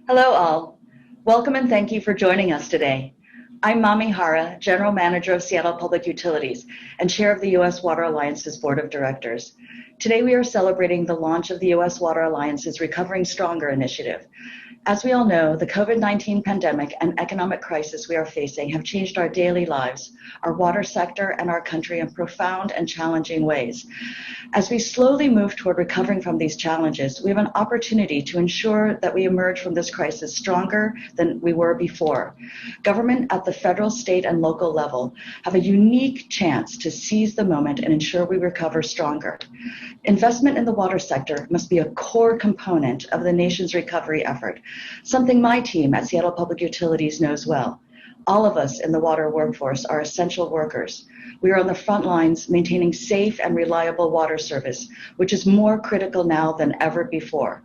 Hello all. Welcome and thank you for joining us today. I'm Mami Hara, General Manager of Seattle Public Utilities and Chair of the U.S. Water Alliance's Board of Directors. Today we are celebrating the launch of the U.S. Water Alliance's Recovering Stronger initiative. As we all know, the COVID-19 pandemic and economic crisis we are facing have changed our daily lives, our water sector, and our country in profound and challenging ways. As we slowly move toward recovering from these challenges, we have an opportunity to ensure that we emerge from this crisis stronger than we were before. Government at the federal, state, and local level have a unique chance to seize the moment and ensure we recover stronger. Investment in the water sector must be a core component of the nation's recovery effort, something my team at Seattle Public Utilities knows well. All of us in the water workforce are essential workers. We are on the front lines maintaining safe and reliable water service, which is more critical now than ever before.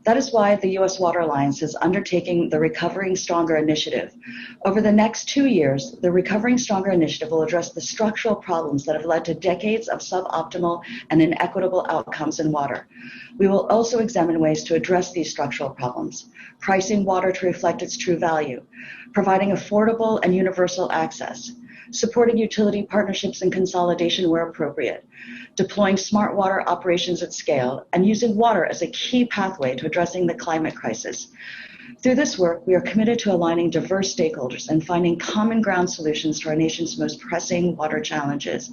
That is why the U.S. Water Alliance is undertaking the Recovering Stronger initiative. Over the next 2 years, the Recovering Stronger initiative will address the structural problems that have led to decades of suboptimal and inequitable outcomes in water. We will also examine ways to address these structural problems, pricing water to reflect its true value, providing affordable and universal access, supporting utility partnerships and consolidation where appropriate, deploying smart water operations at scale, and using water as a key pathway to addressing the climate crisis. Through this work, we are committed to aligning diverse stakeholders and finding common ground solutions to our nation's most pressing water challenges.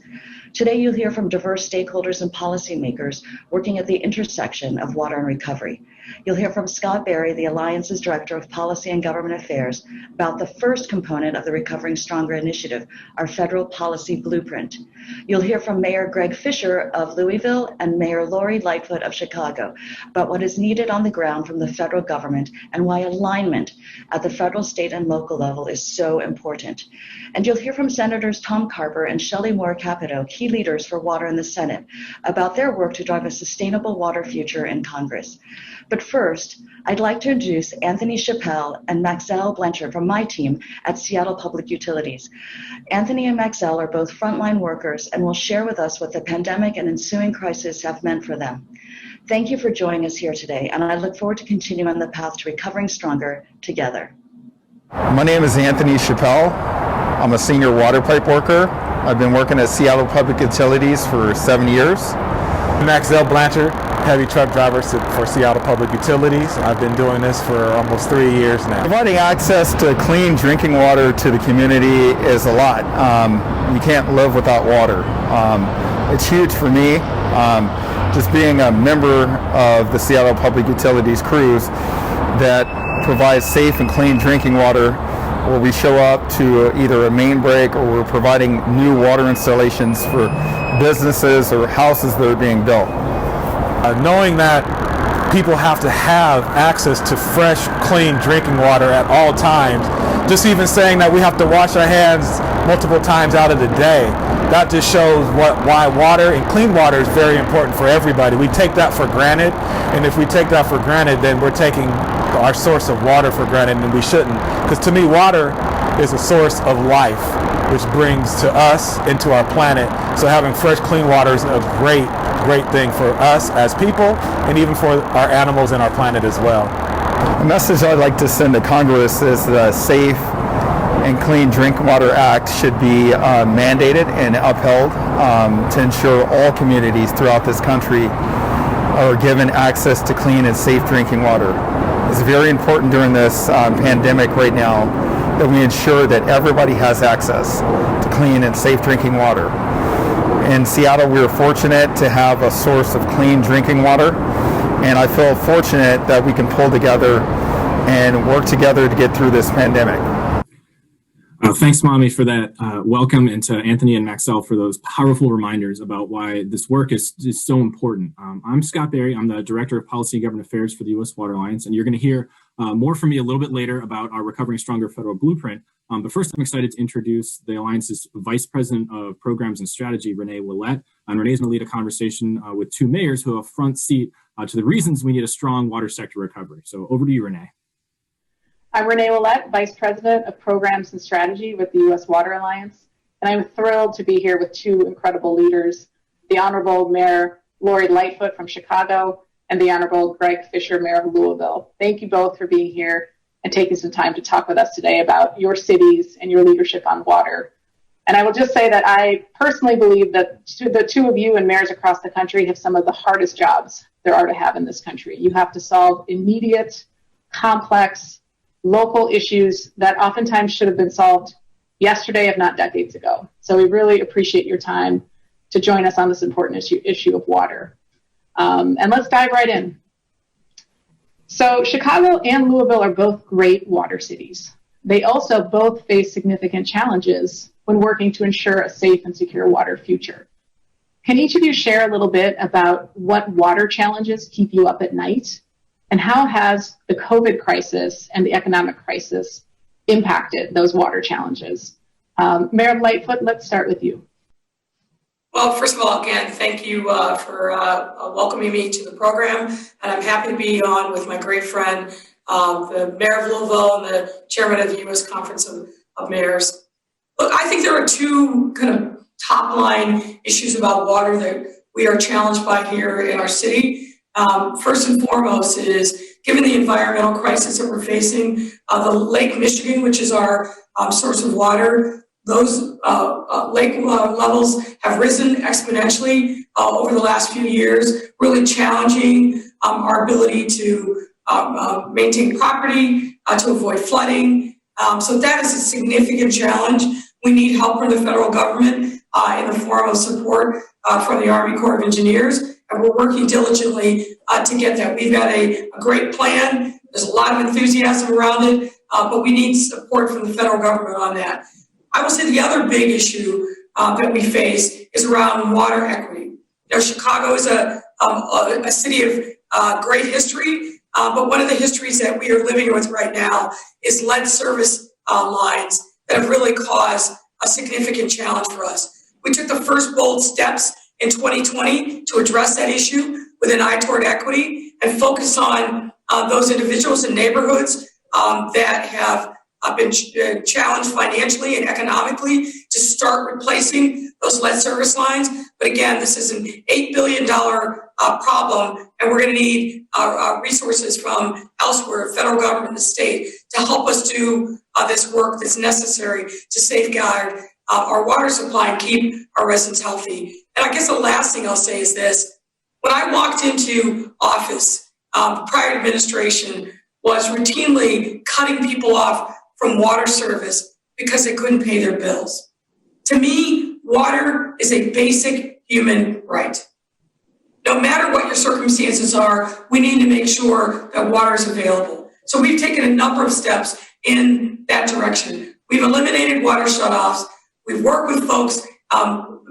Today, you'll hear from diverse stakeholders and policymakers working at the intersection of water and recovery. You'll hear from Scott Berry, the Alliance's Director of Policy and Government Affairs, about the first component of the Recovering Stronger initiative, our federal policy blueprint. You'll hear from Mayor Greg Fisher of Louisville and Mayor Lori Lightfoot of Chicago about what is needed on the ground from the federal government and why alignment at the federal, state, and local level is so important. And you'll hear from Senators Tom Carper and Shelley Moore Capito, key leaders for water in the Senate, about their work to drive a sustainable water future in Congress. But first, I'd like to introduce Anthony Chappelle and Maxell Blanchard from my team at Seattle Public Utilities. Anthony and Maxell are both frontline workers and will share with us what the pandemic and ensuing crisis have meant for them. Thank you for joining us here today, and I look forward to continuing on the path to recovering stronger together. My name is Anthony Chappelle. I'm a senior water pipe worker. I've been working at Seattle Public Utilities for 7 years. Maxell Blanchard, heavy truck driver for Seattle Public Utilities. I've been doing this for almost 3 years now. Providing access to clean drinking water to the community is a lot. You can't live without water. It's huge for me. Just being a member of the Seattle Public Utilities crews that provides safe and clean drinking water, where we show up to either a main break or we're providing new water installations for businesses or houses that are being built. Knowing that people have to have access to fresh, clean drinking water at all times, just even saying that we have to wash our hands multiple times out of the day, that just shows why water and clean water is very important for everybody. We take that for granted, and if we take that for granted, then we're taking our source of water for granted, and we shouldn't. Because to me, water is a source of life, which brings to us and to our planet. So having fresh, clean water is a great thing for us as people, and even for our animals and our planet as well. The message I'd like to send to Congress is the Safe and Clean Drinking Water Act should be mandated and upheld to ensure all communities throughout this country are given access to clean and safe drinking water. It's very important during this pandemic right now that we ensure that everybody has access to clean and safe drinking water. In Seattle, we are fortunate to have a source of clean drinking water, and I feel fortunate that we can pull together and work together to get through this pandemic. Thanks, Mommy, for that welcome, and to Anthony and Maxell for those powerful reminders about why this work is so important. I'm Scott Berry. I'm the Director of Policy and Government Affairs for the U.S. Water Alliance, and you're going to hear more from me a little bit later about our Recovering Stronger federal blueprint. But first, I'm excited to introduce the Alliance's Vice President of Programs and Strategy, Renee Willett. And Renee's going to lead a conversation with two mayors who have a front seat to the reasons we need a strong water sector recovery. So over to you, Renee. I'm Renee Willett, Vice President of Programs and Strategy with the U.S. Water Alliance, and I'm thrilled to be here with two incredible leaders, the Honorable Mayor Lori Lightfoot from Chicago and the Honorable Greg Fisher, Mayor of Louisville. Thank you both for being here and taking some time to talk with us today about your cities and your leadership on water. And I will just say that I personally believe that the two of you and mayors across the country have some of the hardest jobs there are to have in this country. You have to solve immediate, complex, local issues that oftentimes should have been solved yesterday, if not decades ago. So we really appreciate your time to join us on this important issue of water. And let's dive right in. So Chicago and Louisville are both great water cities. They also both face significant challenges when working to ensure a safe and secure water future. Can each of you share a little bit about what water challenges keep you up at night, and how has the COVID crisis and the economic crisis impacted those water challenges? Mayor Lightfoot, let's start with you. Well, first of all, again, thank you for welcoming me to the program, and I'm happy to be on with my great friend, the Mayor of Louisville and the Chairman of the U.S. Conference of Mayors. Look, I think there are two kind of top line issues about water that we are challenged by here in our city. First and foremost is, given the environmental crisis that we're facing, the Lake Michigan, which is our source of water, those lake levels have risen exponentially over the last few years, really challenging our ability to maintain property, to avoid flooding. So that is a significant challenge. We need help from the federal government in the form of support from the Army Corps of Engineers, and we're working diligently to get that. We've got a great plan. There's a lot of enthusiasm around it, but we need support from the federal government on that. I will say the other big issue that we face is around water equity. You know, Chicago is a city of great history, but one of the histories that we are living with right now is lead service lines that have really caused a significant challenge for us. We took the first bold steps in 2020 to address that issue with an eye toward equity and focus on those individuals and neighborhoods that have been challenged financially and economically to start replacing those lead service lines. But again, this is an $8 billion problem, and we're going to need resources from elsewhere, federal government, the state, to help us do this work that's necessary to safeguard our water supply and keep our residents healthy. And I guess the last thing I'll say is this. When I walked into office, the prior administration was routinely cutting people off from water service because they couldn't pay their bills. To me, water is a basic human right. No matter what your circumstances are, we need to make sure that water is available. So we've taken a number of steps in that direction. We've eliminated water shutoffs. We've worked with folks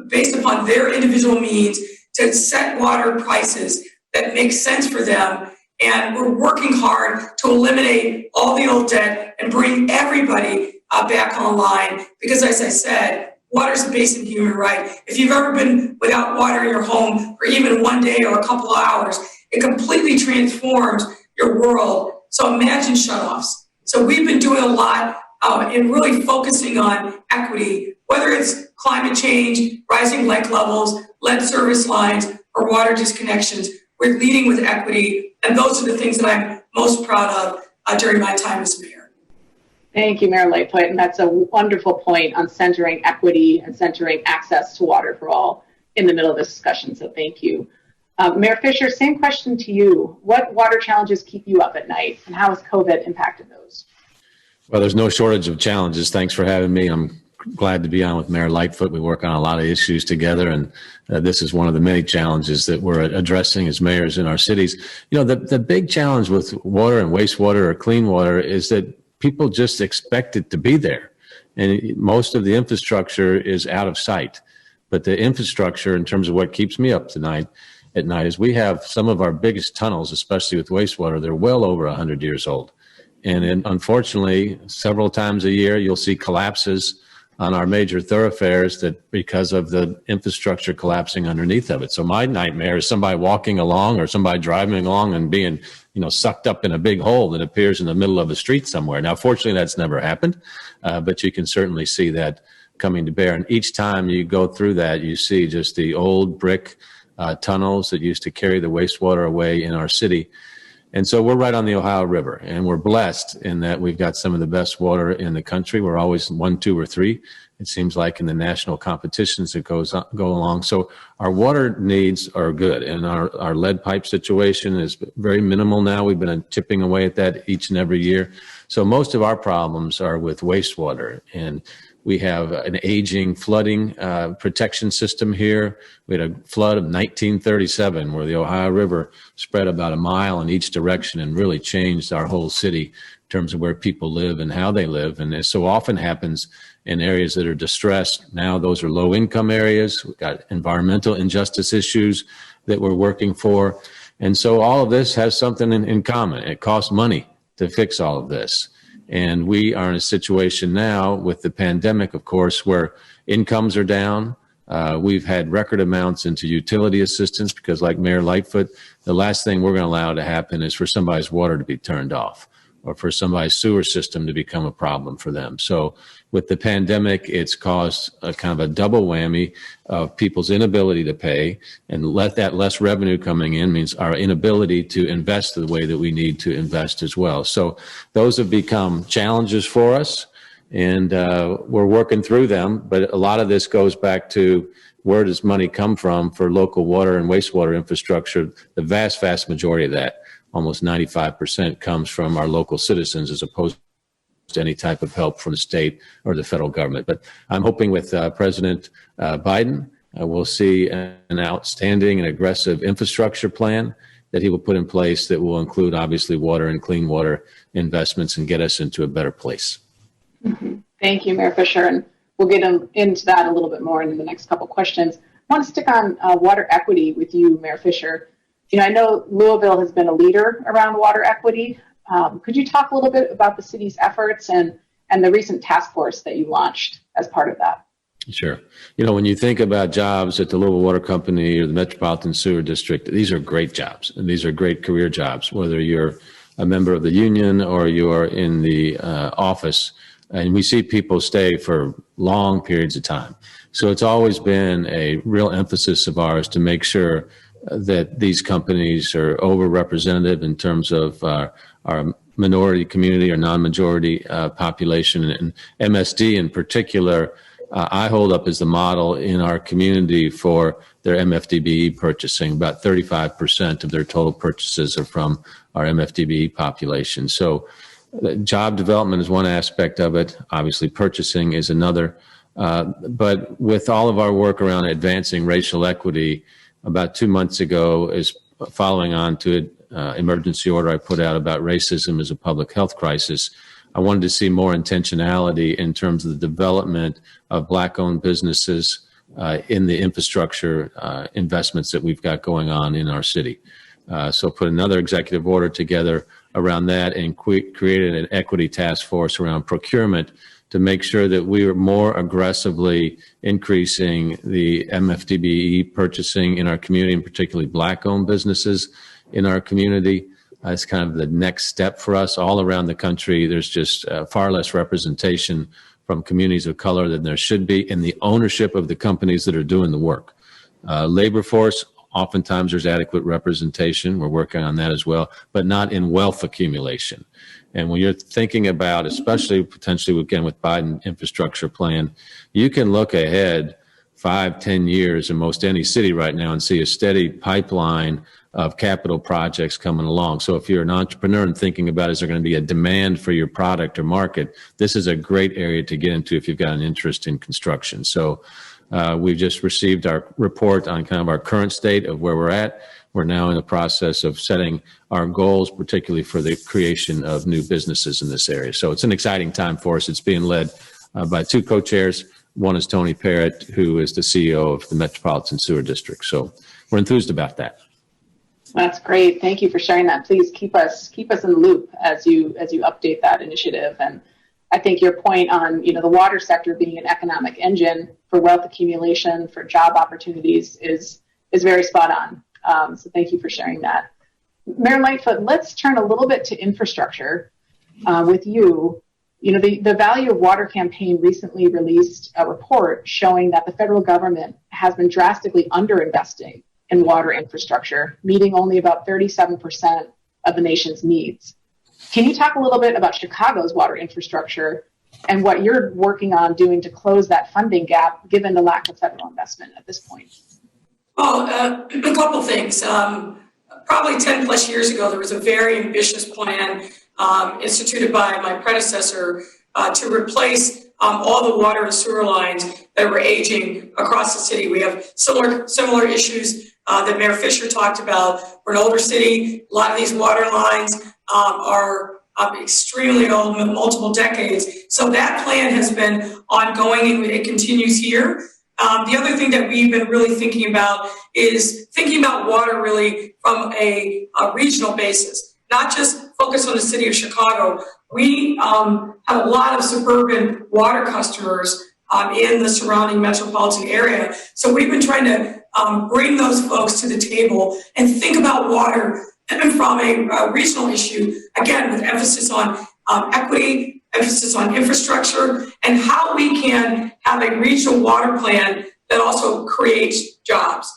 based upon their individual means to set water prices that make sense for them. And we're working hard to eliminate all the old debt and bring everybody back online. Because as I said, water is a basic human right. If you've ever been without water in your home for even one day or a couple of hours, it completely transforms your world. So imagine shutoffs. So we've been doing a lot in really focusing on equity, whether it's climate change, rising lake levels, lead service lines, or water disconnections. We're leading with equity, and those are the things that I'm most proud of during my time as mayor. Thank you, Mayor Lightfoot, and that's a wonderful point on centering equity and centering access to water for all in the middle of this discussion, so thank you. Mayor Fisher, same question to you. What water challenges keep you up at night, and how has COVID impacted those? Well, there's no shortage of challenges. Thanks for having me. I'm glad to be on with Mayor Lightfoot. We work on a lot of issues together, and this is one of the many challenges that we're addressing as mayors in our cities. You know, the big challenge with water and wastewater or clean water is that people just expect it to be there. And most of the infrastructure is out of sight. But the infrastructure, in terms of what keeps me up at night, is we have some of our biggest tunnels, especially with wastewater, they're well over 100 years old. And unfortunately, several times a year, you'll see collapses on our major thoroughfares that because of the infrastructure collapsing underneath of it. So my nightmare is somebody walking along or somebody driving along and being, sucked up in a big hole that appears in the middle of a street somewhere. Now, fortunately, that's never happened, but you can certainly see that coming to bear. And each time you go through that, you see just the old brick tunnels that used to carry the wastewater away in our city. And so we're right on the Ohio River, and we're blessed in that we've got some of the best water in the country. We're always 1, 2, or 3. It seems like in the national competitions that go along. So our water needs are good, and our lead pipe situation is very minimal now. We've been chipping away at that each and every year. So most of our problems are with wastewater, and we have an aging flooding protection system here. We had a flood of 1937 where the Ohio River spread about a mile in each direction and really changed our whole city in terms of where people live and how they live. And it so often happens in areas that are distressed. Now those are low income areas. We've got environmental injustice issues that we're working for. And so all of this has something in common. It costs money to fix all of this. And we are in a situation now with the pandemic, of course, where incomes are down. We've had record amounts into utility assistance because, like Mayor Lightfoot, the last thing we're going to allow to happen is for somebody's water to be turned off or for somebody's sewer system to become a problem for them. So with the pandemic, it's caused a kind of a double whammy of people's inability to pay, and that less revenue coming in means our inability to invest the way that we need to invest as well. So those have become challenges for us, and we're working through them. But a lot of this goes back to where does money come from for local water and wastewater infrastructure? The vast, vast majority of that, almost 95%, comes from our local citizens as opposed to any type of help from the state or the federal government. But I'm hoping with President Biden, we'll see an outstanding and aggressive infrastructure plan that he will put in place that will include obviously water and clean water investments and get us into a better place. Mm-hmm. Thank you, Mayor Fisher. And we'll get into that a little bit more in the next couple questions. I want to stick on water equity with you, Mayor Fisher. You know, I know Louisville has been a leader around water equity. Could you talk a little bit about the city's efforts and the recent task force that you launched as part of that? Sure. You know, when you think about jobs at the Louisville Water Company or the Metropolitan Sewer District, these are great jobs, and these are great career jobs, whether you're a member of the union or you're in the office. And we see people stay for long periods of time. So it's always been a real emphasis of ours to make sure that these companies are overrepresented in terms of our minority community or non-majority population. And MSD in particular, I hold up as the model in our community for their MFDBE purchasing. About 35% of their total purchases are from our MFDBE population. So job development is one aspect of it. Obviously, purchasing is another. But with all of our work around advancing racial equity, about 2 months ago, is following on to an emergency order I put out about racism as a public health crisis. I wanted to see more intentionality in terms of the development of Black-owned businesses in the infrastructure investments that we've got going on in our city. So put another executive order together around that and created an equity task force around procurement to make sure that we are more aggressively increasing the MFDBE purchasing in our community, and particularly Black-owned businesses in our community. It's kind of the next step for us. All around the country, there's just far less representation from communities of color than there should be in the ownership of the companies that are doing the work. Labor force, oftentimes there's adequate representation. We're working on that as well, but not in wealth accumulation. And when you're thinking about, especially potentially again with Biden infrastructure plan, you can look ahead 5-10 years in most any city right now and see a steady pipeline of capital projects coming along. So if you're an entrepreneur and thinking about is there going to be a demand for your product or market, this is a great area to get into if you've got an interest in construction. So we've just received our report on kind of our current state of where we're at. We're now in the process of setting our goals, particularly for the creation of new businesses in this area. So it's an exciting time for us. It's being led by two co-chairs. One is Tony Parrott, who is the CEO of the Metropolitan Sewer District. So we're enthused about that. That's great. Thank you for sharing that. Please keep us in the loop as you update that initiative. And I think your point on the water sector being an economic engine for wealth accumulation, for job opportunities is very spot on. So thank you for sharing that. Mayor Lightfoot, let's turn a little bit to infrastructure with you. The Value of Water campaign recently released a report showing that the federal government has been drastically underinvesting in water infrastructure, meeting only about 37% of the nation's needs. Can you talk a little bit about Chicago's water infrastructure and what you're working on doing to close that funding gap, given the lack of federal investment at this point? Well, a couple things. Probably 10 plus years ago, there was a very ambitious plan instituted by my predecessor to replace all the water and sewer lines that were aging across the city. We have similar issues that Mayor Fisher talked about. We're an older city. A lot of these water lines are extremely old, multiple decades. So that plan has been ongoing and it continues here. The other thing that we've been really thinking about is thinking about water really from a regional basis, not just focus on the city of Chicago. We have a lot of suburban water customers in the surrounding metropolitan area. So we've been trying to bring those folks to the table and think about water from a regional issue, again, with emphasis on equity, emphasis on infrastructure, and how we can have a regional water plan that also creates jobs.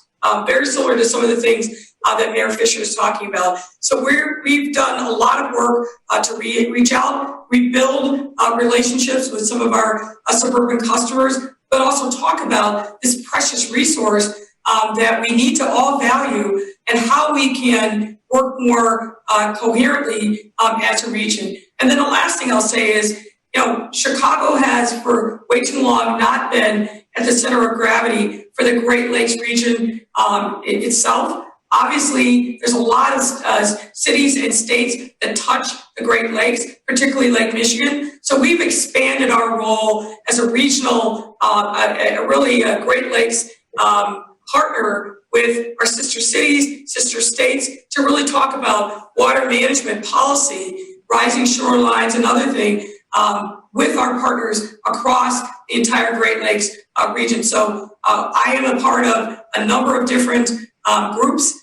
Very similar to some of the things that Mayor Fisher is talking about. So we've done a lot of work to reach out, rebuild relationships with some of our suburban customers, but also talk about this precious resource that we need to all value and how we can work more coherently as a region. And then the last thing I'll say is, Chicago has for way too long not been at the center of gravity for the Great Lakes region itself. Obviously, there's a lot of cities and states that touch the Great Lakes, particularly Lake Michigan. So we've expanded our role as a regional, a Great Lakes partner with our sister cities, sister states, to really talk about water management policy, rising shorelines, and other things with our partners across the entire Great Lakes region. So I am a part of a number of different groups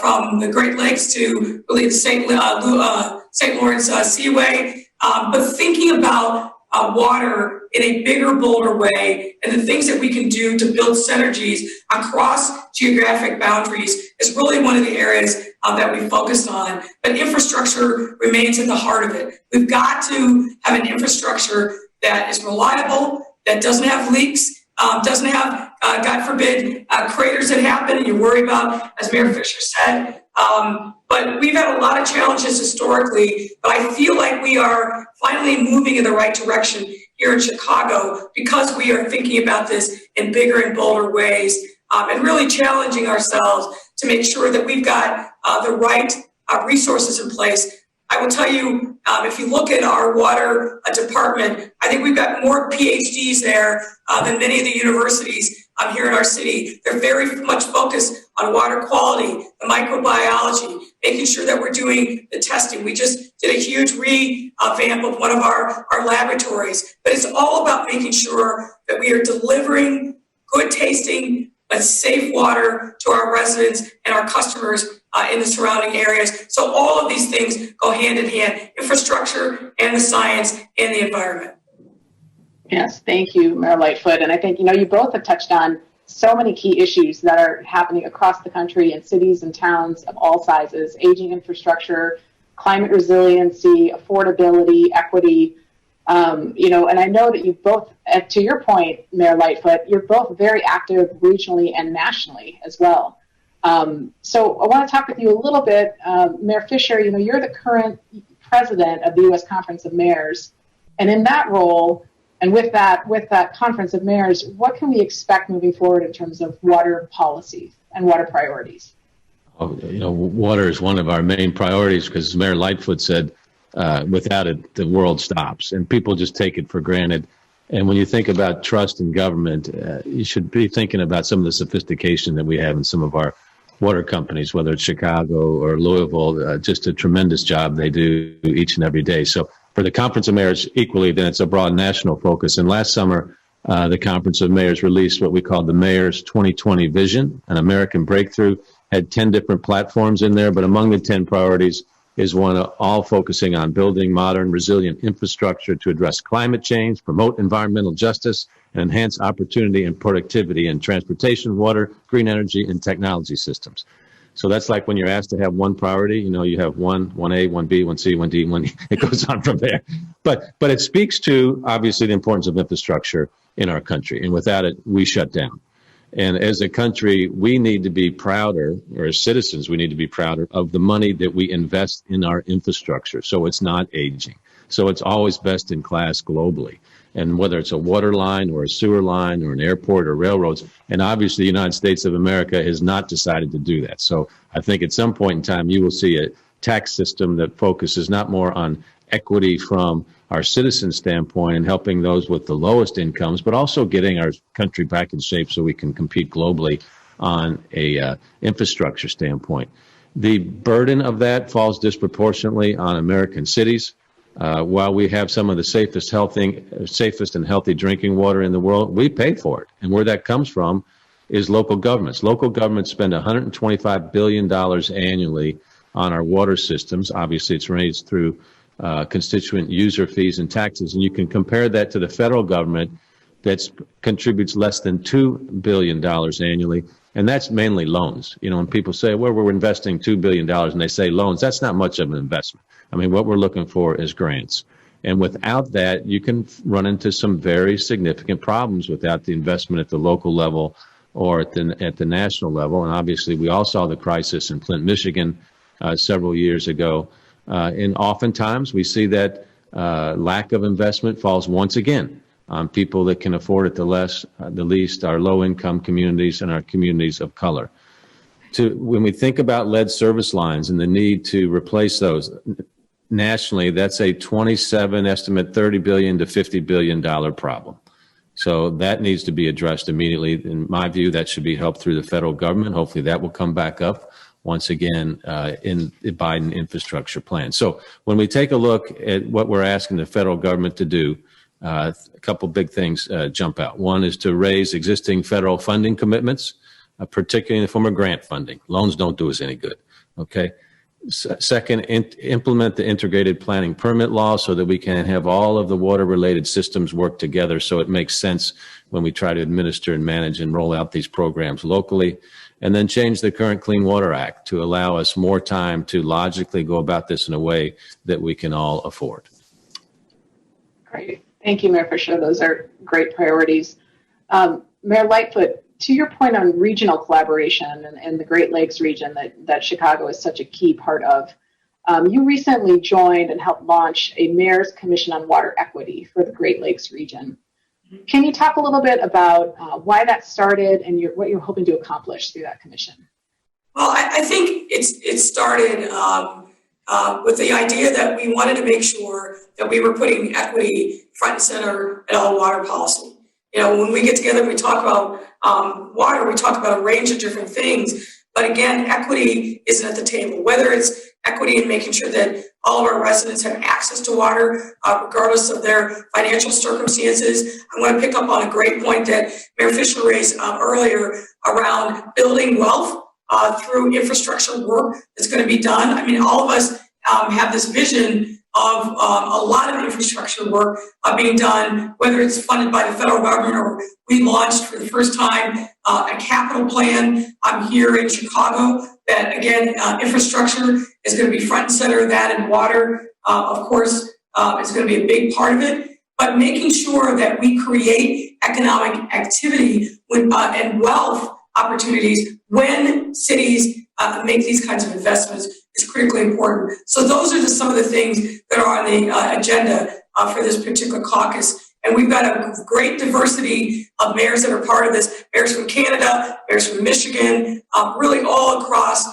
from the Great Lakes to really the St. Lawrence Seaway, but thinking about water in a bigger, bolder way, and the things that we can do to build synergies across geographic boundaries is really one of the areas that we focused on. But infrastructure remains at the heart of it. We've got to have an infrastructure that is reliable, that doesn't have leaks, doesn't have, God forbid, craters that happen and you worry about, as Mayor Fisher said. But we've had a lot of challenges historically, but I feel like we are finally moving in the right direction here in Chicago because we are thinking about this in bigger and bolder ways and really challenging ourselves to make sure that we've got the right resources in place. I will tell you, if you look at our water department, I think we've got more PhDs there than many of the universities here in our city. They're very much focused on water quality, the microbiology, making sure that we're doing the testing. We just did a huge revamp of one of our laboratories, but it's all about making sure that we are delivering good tasting but safe water to our residents and our customers in the surrounding areas. So all of these things go hand in hand, infrastructure and the science and the environment. Yes, thank you, Mayor Lightfoot. And I think, you both have touched on so many key issues that are happening across the country in cities and towns of all sizes: aging infrastructure, climate resiliency, affordability, equity. And I know that you both, to your point, Mayor Lightfoot, you're both very active regionally and nationally as well. So I want to talk with you a little bit, Mayor Fisher. You're the current president of the U.S. Conference of Mayors, and in that role, and with that Conference of Mayors, what can we expect moving forward in terms of water policy and water priorities? Water is one of our main priorities because, as Mayor Lightfoot said, without it, the world stops, and people just take it for granted. And when you think about trust in government, you should be thinking about some of the sophistication that we have in some of our water companies, whether it's Chicago or Louisville, just a tremendous job they do each and every day. So for the Conference of Mayors equally, then it's a broad national focus. And last summer, the Conference of Mayors released what we called the Mayors 2020 Vision, an American breakthrough, had 10 different platforms in there, but among the 10 priorities is one all focusing on building modern, resilient infrastructure to address climate change, promote environmental justice, and enhance opportunity and productivity in transportation, water, green energy, and technology systems. So that's like when you're asked to have one priority, you have 1A, 1B, 1C, 1D, 1E. It goes on from there. But it speaks to, obviously, the importance of infrastructure in our country. And without it, we shut down. And as a country, we need to be prouder, or as citizens, we need to be prouder of the money that we invest in our infrastructure so it's not aging. So it's always best in class globally. And whether it's a water line or a sewer line or an airport or railroads, and obviously the United States of America has not decided to do that. So I think at some point in time, you will see a tax system that focuses not more on equity from our citizen standpoint and helping those with the lowest incomes, but also getting our country back in shape so we can compete globally on a infrastructure standpoint. The burden of that falls disproportionately on American cities. While we have some of the safest and healthy drinking water in the world, we pay for it. And where that comes from is local governments. Local governments spend $125 billion annually on our water systems. Obviously, it's raised through constituent user fees and taxes. And you can compare that to the federal government that contributes less than $2 billion annually. And that's mainly loans. When people say, well, we're investing $2 billion and they say loans, that's not much of an investment. I mean, what we're looking for is grants. And without that, you can run into some very significant problems without the investment at the local level or at the national level. And obviously, we all saw the crisis in Flint, Michigan several years ago. And oftentimes we see that lack of investment falls once again on people that can afford it the least, our low-income communities and our communities of color. When we think about lead service lines and the need to replace those nationally, that's a 27 estimate, $30 billion to $50 billion problem. So that needs to be addressed immediately. In my view, that should be helped through the federal government. Hopefully that will come back up once again in the Biden infrastructure plan. So when we take a look at what we're asking the federal government to do, a couple big things jump out. One is to raise existing federal funding commitments, particularly in the form of grant funding. Loans don't do us any good, okay? Second, implement the integrated planning permit law so that we can have all of the water-related systems work together so it makes sense when we try to administer and manage and roll out these programs locally. And then change the current Clean Water Act to allow us more time to logically go about this in a way that we can all afford. Great. Thank you, Mayor Fisher. Those are great priorities. Mayor Lightfoot, to your point on regional collaboration and the Great Lakes region that Chicago is such a key part of, you recently joined and helped launch a Mayor's Commission on Water Equity for the Great Lakes region. Can you talk a little bit about why that started and what you're hoping to accomplish through that commission? Well, I think it started with the idea that we wanted to make sure that we were putting equity front and center in all water policy. When we get together, we talk about water, we talk about a range of different things. But again, equity isn't at the table, whether it's equity in making sure that all of our residents have access to water, regardless of their financial circumstances. I want to pick up on a great point that Mayor Fisher raised earlier around building wealth through infrastructure work that's going to be done. I mean, all of us have this vision of a lot of infrastructure work being done, whether it's funded by the federal government or we launched for the first time a capital plan here in Chicago that, again, infrastructure is going to be front and center of that, and water, of course, is going to be a big part of it. But making sure that we create economic activity and wealth opportunities when cities make these kinds of investments is critically important. So those are some of the things that are on the agenda for this particular caucus. And we've got a great diversity of mayors that are part of this, mayors from Canada, mayors from Michigan, really all across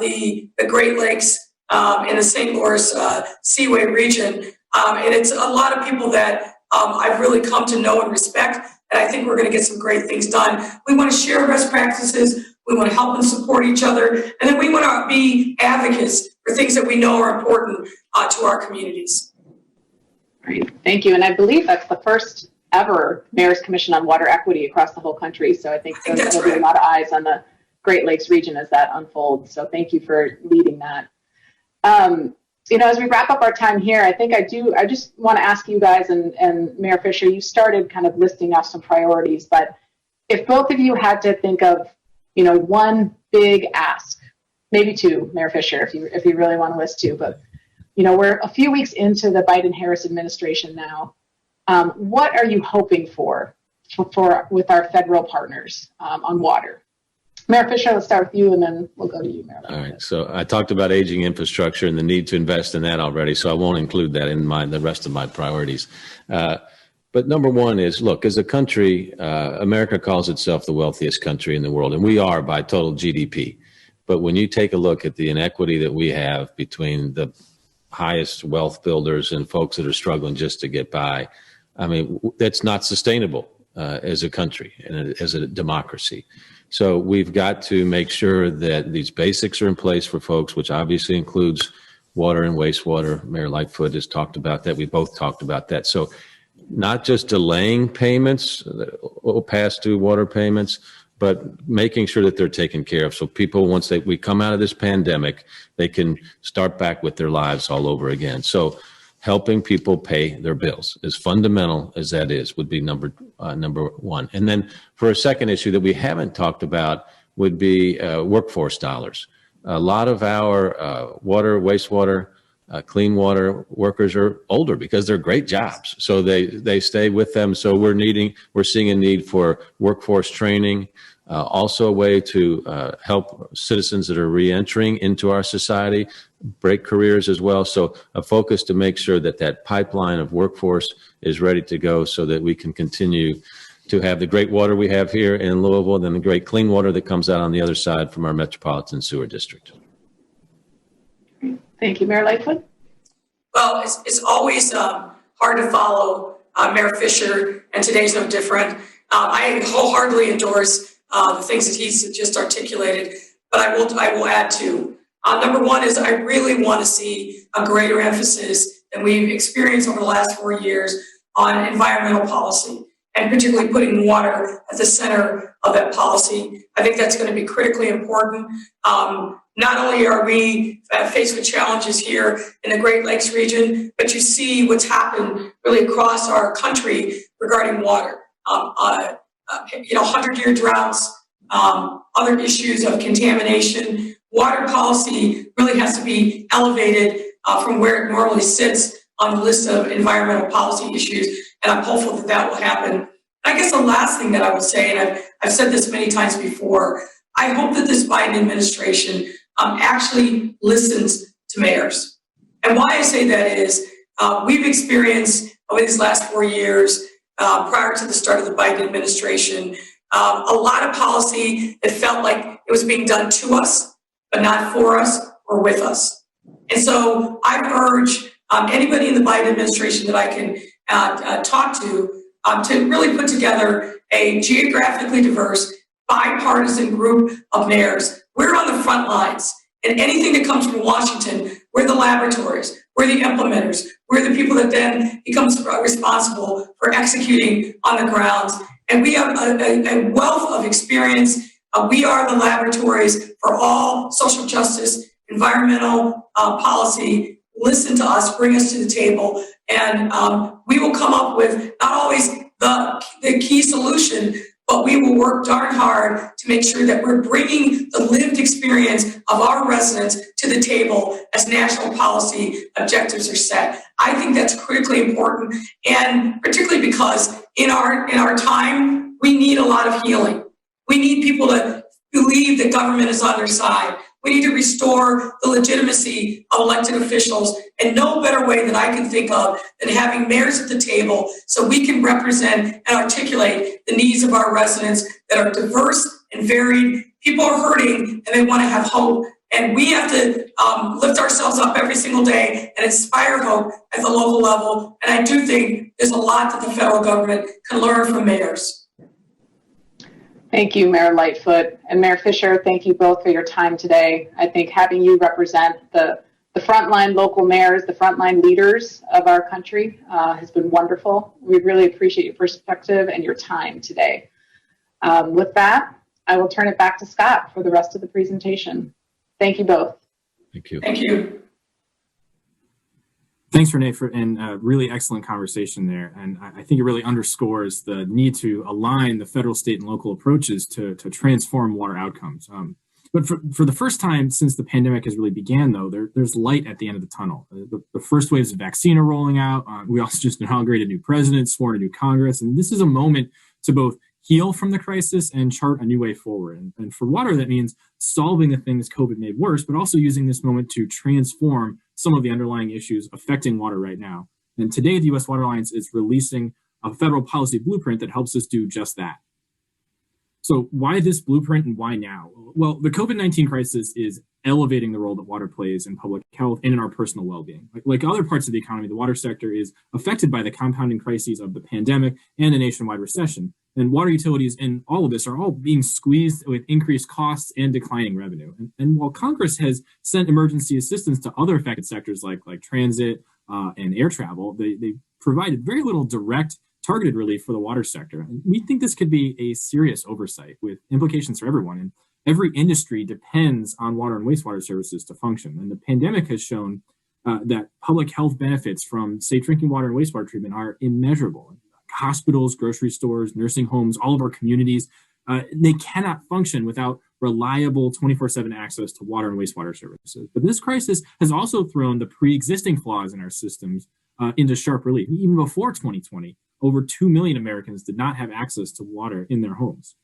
the Great Lakes and the St. Louis Seaway region. And it's a lot of people that I've really come to know and respect, and I think we're going to get some great things done. We want to share best practices. We want to help and support each other. And then we want to be advocates for things that we know are important to our communities. Great, thank you. And I believe that's the first ever Mayor's Commission on Water Equity across the whole country. So I think there'll be a lot of eyes on the Great Lakes region as that unfolds. So thank you for leading that. as we wrap up our time here, I just want to ask you guys, and Mayor Fisher, you started kind of listing off some priorities, but if both of you had to think of, one big ask, maybe two, Mayor Fisher, if you really want to list two, but, we're a few weeks into the Biden-Harris administration now. What are you hoping for with our federal partners on water? Mayor Fisher, let's start with you, and then we'll go to you, Mayor. All right. So I talked about aging infrastructure and the need to invest in that already, so I won't include that in the rest of my priorities. But number one is, look, as a country, America calls itself the wealthiest country in the world, and we are by total GDP. But when you take a look at the inequity that we have between the highest wealth builders and folks that are struggling just to get by, I mean, that's not sustainable as a country and as a democracy. So we've got to make sure that these basics are in place for folks, which obviously includes water and wastewater. Mayor Lightfoot has talked about that. We both talked about that. So not just delaying payments, past due water payments, but making sure that they're taken care of. So people, once we come out of this pandemic, they can start back with their lives all over again. So helping people pay their bills, as fundamental as that is, would be number one. And then for a second issue that we haven't talked about would be workforce dollars. A lot of our water, wastewater, clean water workers are older because they're great jobs. So they stay with them. So we're seeing a need for workforce training, also a way to help citizens that are re-entering into our society break careers as well. So a focus to make sure that pipeline of workforce is ready to go so that we can continue to have the great water we have here in Louisville and the great clean water that comes out on the other side from our metropolitan sewer district. Thank you, Mayor Lightfoot. Well, it's always hard to follow Mayor Fisher, and today's no different. I wholeheartedly endorse the things that he's just articulated, but I will add two. Number one is I really want to see a greater emphasis than we've experienced over the last 4 years on environmental policy, and particularly putting water at the center of that policy. I think that's going to be critically important. Not only are we faced with challenges here in the Great Lakes region, but you see what's happened really across our country regarding water. 100-year droughts, other issues of contamination. Water policy really has to be elevated from where it normally sits on the list of environmental policy issues, and I'm hopeful that will happen. I guess the last thing that I will say, and I've said this many times before, I hope that this Biden administration actually listens to mayors. And why I say that is we've experienced over these last 4 years, prior to the start of the Biden administration, a lot of policy that felt like it was being done to us, but not for us or with us. And so I urge anybody in the Biden administration that I can talk to really put together a geographically diverse, bipartisan group of mayors. We're on the front lines, and anything that comes from Washington, we're the laboratories, we're the implementers, we're the people that then becomes responsible for executing on the ground. And we have a wealth of experience. We are the laboratories for all social justice, environmental policy. Listen to us, bring us to the table, and we will come up with not always the key solution, but we will work darn hard to make sure that we're bringing the lived experience of our residents to the table as national policy objectives are set. I think that's critically important, and particularly because in our time, we need a lot of healing. We need people to believe that government is on their side. We need to restore the legitimacy of elected officials, and no better way that I can think of than having mayors at the table so we can represent and articulate the needs of our residents that are diverse and varied. People are hurting and they want to have hope, and we have to lift ourselves up every single day and inspire hope at the local level. And I do think there's a lot that the federal government can learn from mayors. Thank you, Mayor Lightfoot. And Mayor Fisher, thank you both for your time today. I think having you represent the frontline local mayors, the frontline leaders of our country has been wonderful. We really appreciate your perspective and your time today. With that, I will turn it back to Scott for the rest of the presentation. Thank you both. Thank you. Thank you. Thanks, Renee, for really excellent conversation there. And I think it really underscores the need to align the federal, state, and local approaches to transform water outcomes. But for the first time since the pandemic has really began, though, there's light at the end of the tunnel. The first waves of vaccine are rolling out. We also just inaugurated a new president, sworn a new Congress. And this is a moment to both heal from the crisis and chart a new way forward. And for water, that means solving the things COVID made worse, but also using this moment to transform some of the underlying issues affecting water right now. And today, the U.S. Water Alliance is releasing a federal policy blueprint that helps us do just that. So why this blueprint and why now? Well, the COVID-19 crisis is elevating the role that water plays in public health and in our personal well-being. Like other parts of the economy, the water sector is affected by the compounding crises of the pandemic and a nationwide recession. And water utilities in all of this are all being squeezed with increased costs and declining revenue. And while Congress has sent emergency assistance to other affected sectors like transit and air travel, they provided very little direct targeted relief for the water sector. And we think this could be a serious oversight with implications for everyone. And every industry depends on water and wastewater services to function. And the pandemic has shown that public health benefits from safe drinking water and wastewater treatment are immeasurable. Hospitals, grocery stores, nursing homes, all of our communities, they cannot function without reliable 24/7 access to water and wastewater services. But this crisis has also thrown the pre-existing flaws in our systems into sharp relief. Even before 2020, over 2 million Americans did not have access to water in their homes.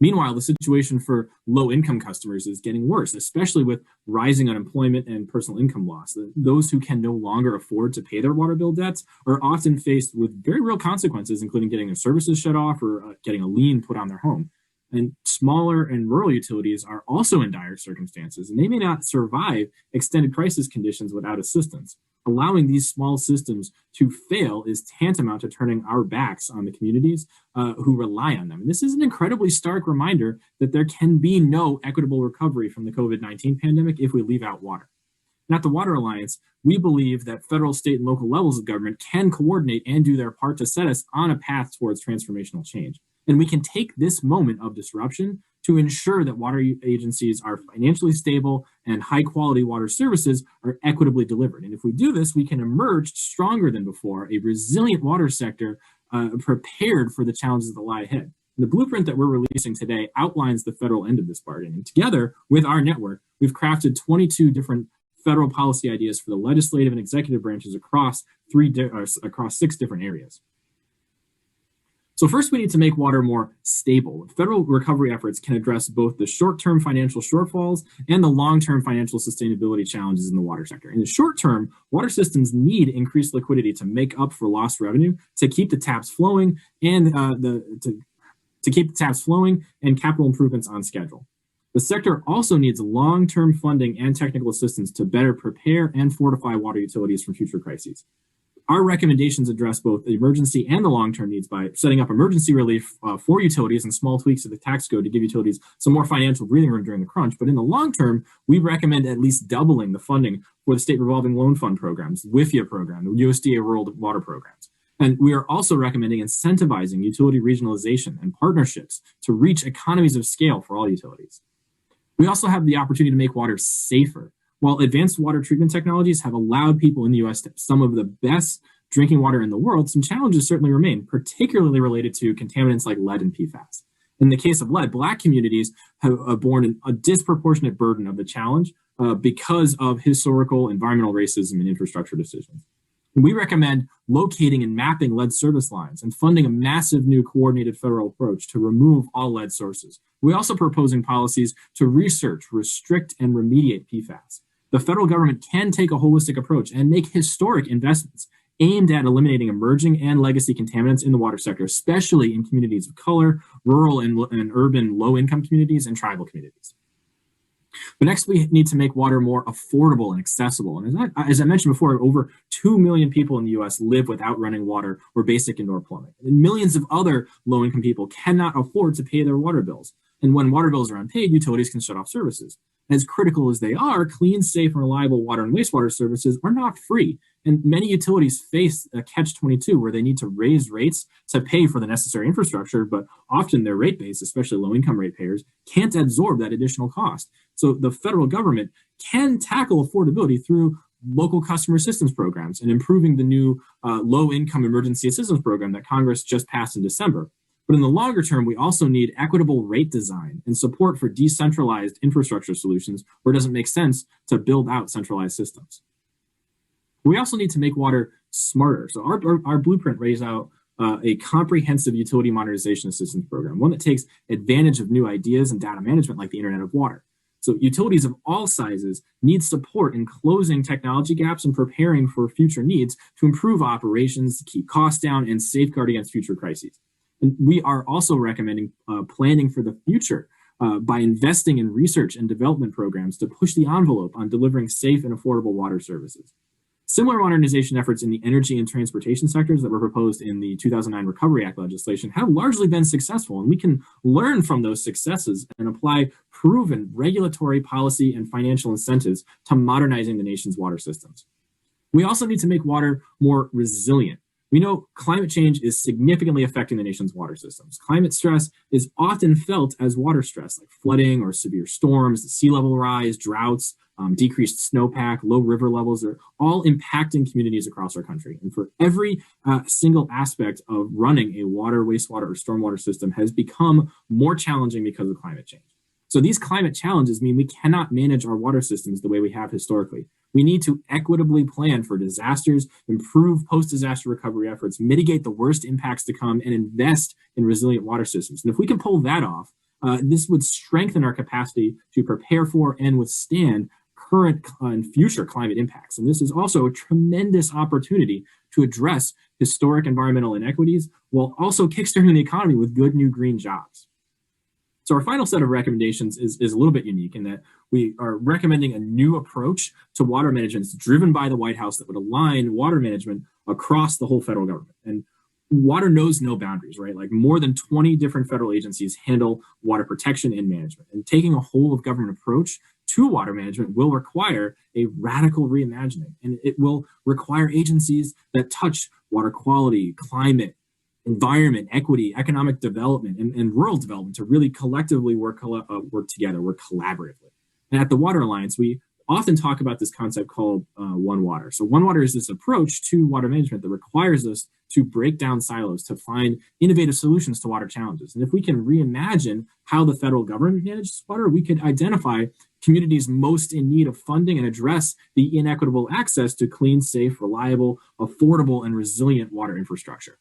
Meanwhile, the situation for low-income customers is getting worse, especially with rising unemployment and personal income loss. Those who can no longer afford to pay their water bill debts are often faced with very real consequences, including getting their services shut off or getting a lien put on their home. And smaller and rural utilities are also in dire circumstances, and they may not survive extended crisis conditions without assistance. Allowing these small systems to fail is tantamount to turning our backs on the communities who rely on them. And this is an incredibly stark reminder that there can be no equitable recovery from the COVID-19 pandemic if we leave out water. And at the Water Alliance, we believe that federal, state, and local levels of government can coordinate and do their part to set us on a path towards transformational change. And we can take this moment of disruption to ensure that water agencies are financially stable and high quality water services are equitably delivered. And if we do this, we can emerge stronger than before, a resilient water sector prepared for the challenges that lie ahead. And the blueprint that we're releasing today outlines the federal end of this bargain. And together with our network, we've crafted 22 different federal policy ideas for the legislative and executive branches across 6 different areas. So first, we need to make water more stable. Federal recovery efforts can address both the short-term financial shortfalls and the long-term financial sustainability challenges in the water sector. In the short term, water systems need increased liquidity to make up for lost revenue, to keep the taps flowing, and to keep the taps flowing and capital improvements on schedule. The sector also needs long-term funding and technical assistance to better prepare and fortify water utilities from future crises. Our recommendations address both the emergency and the long-term needs by setting up emergency relief for utilities and small tweaks to the tax code to give utilities some more financial breathing room during the crunch. But in the long term, we recommend at least doubling the funding for the state revolving loan fund programs, WIFIA program, the USDA rural water programs. And we are also recommending incentivizing utility regionalization and partnerships to reach economies of scale for all utilities. We also have the opportunity to make water safer. While advanced water treatment technologies have allowed people in the U.S. to some of the best drinking water in the world, some challenges certainly remain, particularly related to contaminants like lead and PFAS. In the case of lead, Black communities have borne a disproportionate burden of the challenge because of historical environmental racism and infrastructure decisions. We recommend locating and mapping lead service lines and funding a massive new coordinated federal approach to remove all lead sources. We're also proposing policies to research, restrict, and remediate PFAS. The federal government can take a holistic approach and make historic investments aimed at eliminating emerging and legacy contaminants in the water sector, especially in communities of color, rural and urban low-income communities, and tribal communities. But next, we need to make water more affordable and accessible. And as I mentioned before, over 2 million people in the U.S. live without running water or basic indoor plumbing. And millions of other low-income people cannot afford to pay their water bills. And when water bills are unpaid, utilities can shut off services. As critical as they are, clean, safe, and reliable water and wastewater services are not free. And many utilities face a catch-22 where they need to raise rates to pay for the necessary infrastructure, but often their rate base, especially low-income ratepayers, can't absorb that additional cost. So the federal government can tackle affordability through local customer assistance programs and improving the new low-income emergency assistance program that Congress just passed in December. But in the longer term, we also need equitable rate design and support for decentralized infrastructure solutions where it doesn't make sense to build out centralized systems. We also need to make water smarter. So our blueprint lays out a comprehensive utility modernization assistance program, one that takes advantage of new ideas and data management like the Internet of Water. So utilities of all sizes need support in closing technology gaps and preparing for future needs to improve operations, to keep costs down, and safeguard against future crises. And we are also recommending planning for the future by investing in research and development programs to push the envelope on delivering safe and affordable water services. Similar modernization efforts in the energy and transportation sectors that were proposed in the 2009 Recovery Act legislation have largely been successful, and we can learn from those successes and apply proven regulatory policy and financial incentives to modernizing the nation's water systems. We also need to make water more resilient. We know climate change is significantly affecting the nation's water systems. Climate stress is often felt as water stress, like flooding or severe storms, sea level rise, droughts, decreased snowpack, low river levels are all impacting communities across our country. And for every single aspect of running a water, wastewater, or stormwater system has become more challenging because of climate change. So these climate challenges mean we cannot manage our water systems the way we have historically. We need to equitably plan for disasters, improve post-disaster recovery efforts, mitigate the worst impacts to come, and invest in resilient water systems. And if we can pull that off, this would strengthen our capacity to prepare for and withstand current and future climate impacts. And this is also a tremendous opportunity to address historic environmental inequities while also kickstarting the economy with good new green jobs. So our final set of recommendations is a little bit unique in that we are recommending a new approach to water management driven by the White House that would align water management across the whole federal government. And water knows no boundaries, right? Like more than 20 different federal agencies handle water protection and management. And taking a whole of government approach to water management will require a radical reimagining. And it will require agencies that touch water quality, climate, environment, equity, economic development, and rural development to really collectively work together, work collaboratively. And at the Water Alliance, we often talk about this concept called One Water. So One Water is this approach to water management that requires us to break down silos to find innovative solutions to water challenges. And if we can reimagine how the federal government manages water, we could identify communities most in need of funding and address the inequitable access to clean, safe, reliable, affordable, and resilient water infrastructure.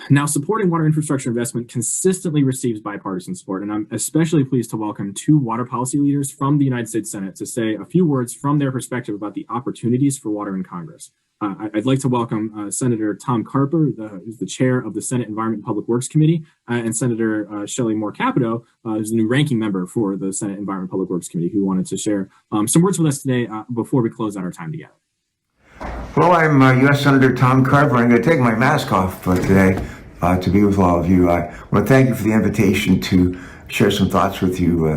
Now, supporting water infrastructure investment consistently receives bipartisan support, and I'm especially pleased to welcome two water policy leaders from the United States Senate to say a few words from their perspective about the opportunities for water in Congress. I'd like to welcome Senator Tom Carper, who's the chair of the Senate Environment and Public Works Committee, and Senator Shelley Moore Capito, who's the new ranking member for the Senate Environment and Public Works Committee, who wanted to share some words with us today before we close out our time together. Well, I'm U.S. Senator Tom Carver. I'm going to take my mask off today to be with all of you. I want to thank you for the invitation to share some thoughts with you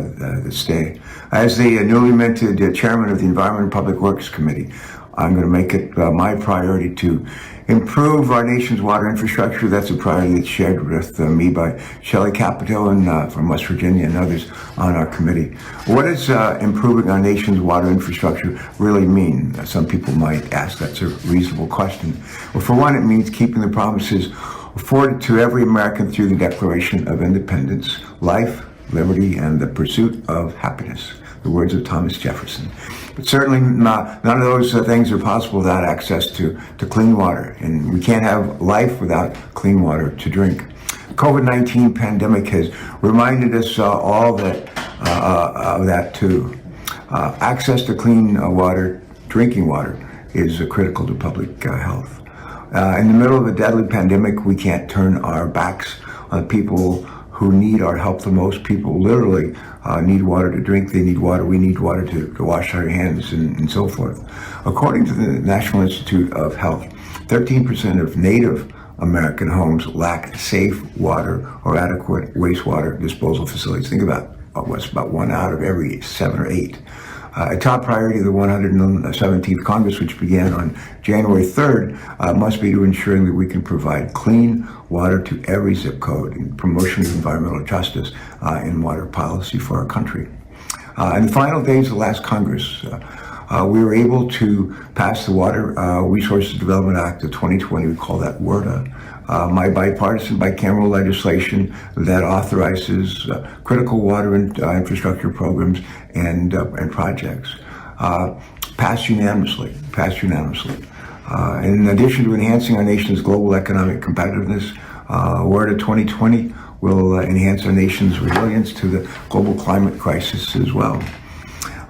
this day. As the newly minted chairman of the Environment and Public Works Committee, I'm going to make it my priority to improve our nation's water infrastructure. That's a priority that's shared with me by Shelley Capito and from West Virginia and others on our committee. What does improving our nation's water infrastructure really mean? Some people might ask. That's a reasonable question. Well, for one, it means keeping the promises afforded to every American through the Declaration of Independence: life, liberty, and the pursuit of happiness. The words of Thomas Jefferson. But certainly none of those things are possible without access to clean water. And we can't have life without clean water to drink. The COVID-19 pandemic has reminded us all that of that too. Access to clean water, drinking water, is critical to public health. In the middle of a deadly pandemic, we can't turn our backs on people who need our help the most. People literally need water to drink. They need water. We need water to wash our hands and so forth. According to the National Institute of Health, 13% of Native American homes lack safe water or adequate wastewater disposal facilities. Think about what's about 1 out of every 7 or 8. A top priority of the 117th Congress, which began on January 3rd, must be to ensuring that we can provide clean water to every zip code and promotion of environmental justice in water policy for our country. In the final days of the last Congress, we were able to pass the Water Resources Development Act of 2020. We call that WRDA. My bipartisan, bicameral legislation that authorizes critical water infrastructure programs and projects. Passed unanimously. In addition to enhancing our nation's global economic competitiveness, WRDA 2020 will enhance our nation's resilience to the global climate crisis as well.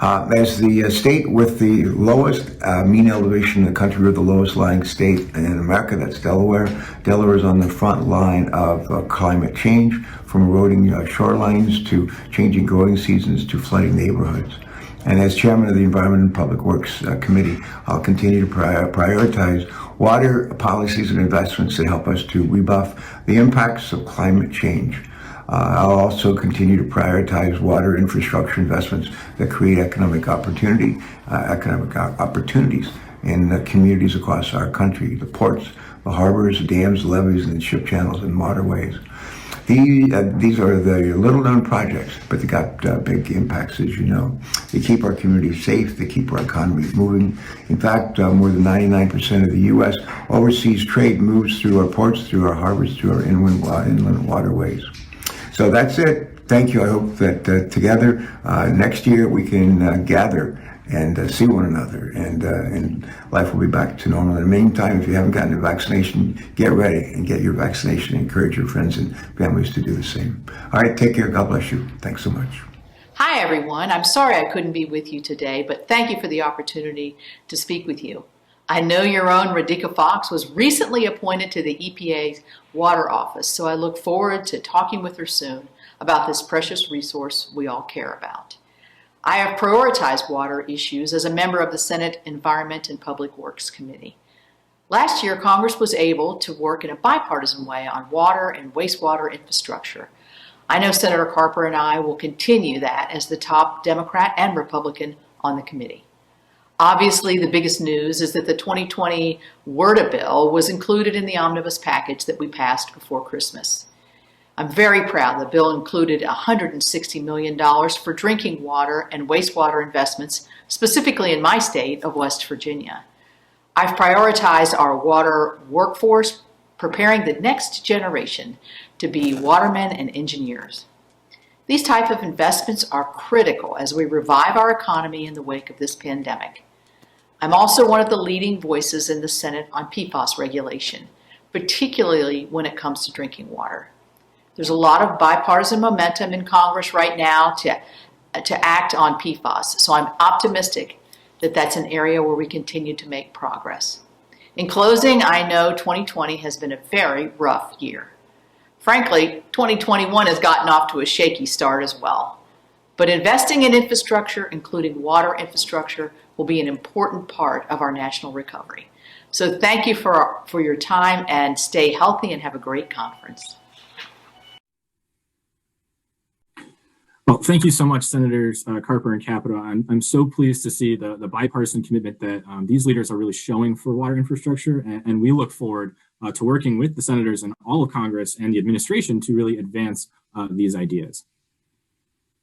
As the state with the lowest mean elevation in the country, we're the lowest lying state in America, that's Delaware. Delaware is on the front line of climate change, from eroding shorelines to changing growing seasons to flooding neighborhoods. And as chairman of the Environment and Public Works Committee, I'll continue to prioritize water policies and investments that help us to rebuff the impacts of climate change. I'll also continue to prioritize water infrastructure investments that create economic opportunities in communities across our country, the ports, the harbors, the dams, the levees, and the ship channels and waterways. These are the little-known projects, but they got big impacts, as you know. They keep our communities safe. They keep our economy moving. In fact, more than 99% of the U.S. overseas trade moves through our ports, through our harbors, through our inland waterways. So that's it. Thank you. I hope that together next year we can gather and see one another, and life will be back to normal. In the meantime, if you haven't gotten a vaccination, get ready and get your vaccination. Encourage your friends and families to do the same. All right, take care. God bless you. Thanks so much. Hi, everyone. I'm sorry I couldn't be with you today, but thank you for the opportunity to speak with you. I know your own Radhika Fox was recently appointed to the EPA's Water Office, so I look forward to talking with her soon about this precious resource we all care about. I have prioritized water issues as a member of the Senate Environment and Public Works Committee. Last year, Congress was able to work in a bipartisan way on water and wastewater infrastructure. I know Senator Carper and I will continue that as the top Democrat and Republican on the committee. Obviously, the biggest news is that the 2020 WRDA bill was included in the omnibus package that we passed before Christmas. I'm very proud the bill included $160 million for drinking water and wastewater investments, specifically in my state of West Virginia. I've prioritized our water workforce, preparing the next generation to be watermen and engineers. These type of investments are critical as we revive our economy in the wake of this pandemic. I'm also one of the leading voices in the Senate on PFAS regulation, particularly when it comes to drinking water. There's a lot of bipartisan momentum in Congress right now to act on PFAS, so I'm optimistic that that's an area where we continue to make progress. In closing, I know 2020 has been a very rough year. Frankly, 2021 has gotten off to a shaky start as well. But investing in infrastructure, including water infrastructure, will be an important part of our national recovery. So thank you for your time, and stay healthy and have a great conference. Well, thank you so much, Senators Carper and Capito. I'm so pleased to see the bipartisan commitment that these leaders are really showing for water infrastructure, and we look forward to working with the senators and all of Congress and the administration to really advance these ideas.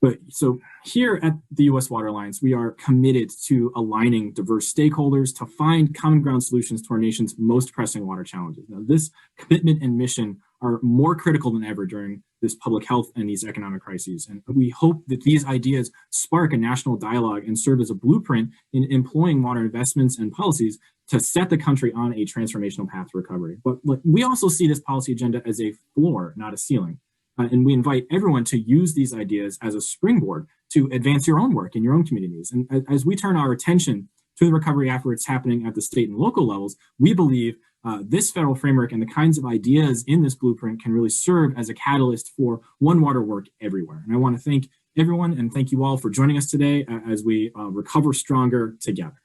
But so here at the U.S. Water Alliance, we are committed to aligning diverse stakeholders to find common ground solutions to our nation's most pressing water challenges. Now, this commitment and mission are more critical than ever during this public health and these economic crises. And we hope that these ideas spark a national dialogue and serve as a blueprint in employing water investments and policies to set the country on a transformational path to recovery. But we also see this policy agenda as a floor, not a ceiling. And we invite everyone to use these ideas as a springboard to advance your own work in your own communities. And as we turn our attention to the recovery efforts happening at the state and local levels, we believe this federal framework and the kinds of ideas in this blueprint can really serve as a catalyst for one water work everywhere. And I want to thank everyone and thank you all for joining us today as we recover stronger together.